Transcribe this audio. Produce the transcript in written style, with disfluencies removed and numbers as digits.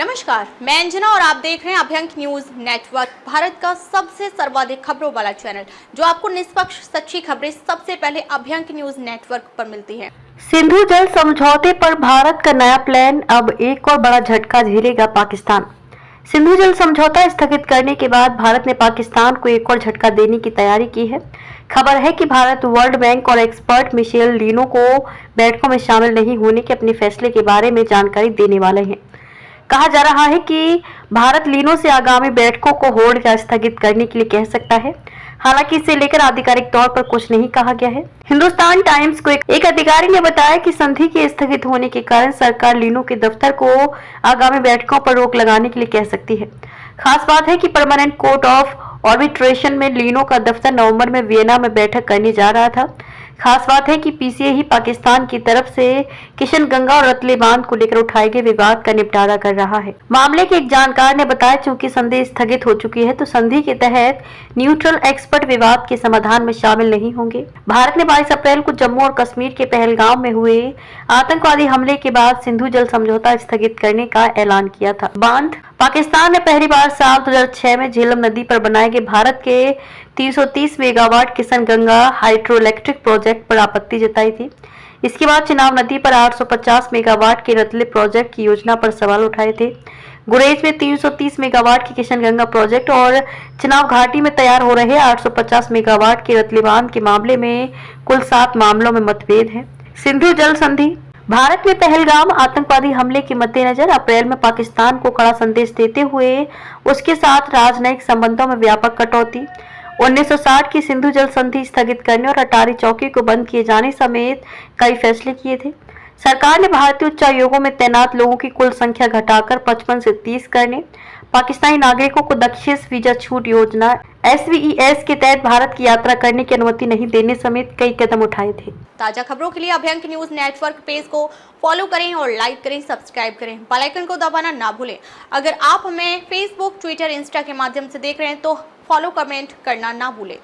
नमस्कार, मैं अंजना और आप देख रहे हैं अभ्यंक न्यूज नेटवर्क, भारत का सबसे सर्वाधिक खबरों वाला चैनल, जो आपको निष्पक्ष सच्ची खबरें सबसे पहले अभ्यंक न्यूज नेटवर्क पर मिलती हैं। सिंधु जल समझौते पर भारत का नया प्लान, अब एक और बड़ा झटका झेलेगा पाकिस्तान। सिंधु जल समझौता स्थगित करने के बाद भारत ने पाकिस्तान को एक और झटका देने की तैयारी की है। खबर है कि भारत वर्ल्ड बैंक और एक्सपर्ट मिशेल लीनो को बैठकों में शामिल नहीं होने के अपने फैसले के बारे में जानकारी देने वाले हैं। कहा जा रहा है कि भारत लीनो से आगामी बैठकों को होल्ड या स्थगित करने के लिए कह सकता है। हालांकि इसे लेकर आधिकारिक तौर पर कुछ नहीं कहा गया है। हिंदुस्तान टाइम्स को एक अधिकारी ने बताया कि संधि के स्थगित होने के कारण सरकार लीनो के दफ्तर को आगामी बैठकों पर रोक लगाने के लिए कह सकती है। खास बात है कि परमानेंट कोर्ट ऑफ आर्बिट्रेशन में लीनो का दफ्तर नवंबर में वियना में बैठक करने जा रहा था। खास बात है कि पीसीए ही पाकिस्तान की तरफ से किशनगंगा और रतले बांध को लेकर उठाए गए विवाद का निपटारा कर रहा है। मामले के एक जानकार ने बताया, चूंकि संधि स्थगित हो चुकी है तो संधि के तहत न्यूट्रल एक्सपर्ट विवाद के समाधान में शामिल नहीं होंगे। भारत ने 22 अप्रैल को जम्मू और कश्मीर के पहलगाम में हुए आतंकवादी हमले के बाद सिंधु जल समझौता स्थगित करने का ऐलान किया था। बांध पाकिस्तान ने पहली बार साल 2006 में झेलम नदी पर बनाए गए भारत के 330 megawatt Kishanganga hydro electric project पर आपत्ति जताई थी। इसके बाद चिनाब नदी पर 850 मेगावाट के रतले प्रोजेक्ट की योजना पर सवाल उठाए थे। गुरेज में 330 मेगावाट के किशनगंगा प्रोजेक्ट और चिनाब घाटी में तैयार हो रहे 850 मेगावाट के रतले बांध के मामले में कुल 7 मामलों में मतभेद है। सिंधु जल संधि भारत में पहलगाम आतंकवादी हमले के मद्देनजर अप्रैल में पाकिस्तान को कड़ा संदेश देते हुए उसके साथ राजनयिक संबंधों में व्यापक कटौती, 1960 की सिंधु जल संधि स्थगित करने और अटारी चौकी को बंद किए जाने समेत कई फैसले किए थे। सरकार ने भारतीय उच्चायोगों में तैनात लोगों की कुल संख्या घटाकर 55 से 30 करने, पाकिस्तानी नागरिकों को दक्षिण वीजा छूट योजना SVES के तहत भारत की यात्रा करने की अनुमति नहीं देने समेत कई कदम उठाए थे। ताजा खबरों के लिए अभ्यंक न्यूज नेटवर्क पेज को फॉलो करें और लाइक करें, सब्सक्राइब करें, बेल आइकन को दबाना ना भूलें। अगर आप हमें फेसबुक, ट्विटर, इंस्टा के माध्यम से देख रहे हैं तो फॉलो, कमेंट करना ना भूलें।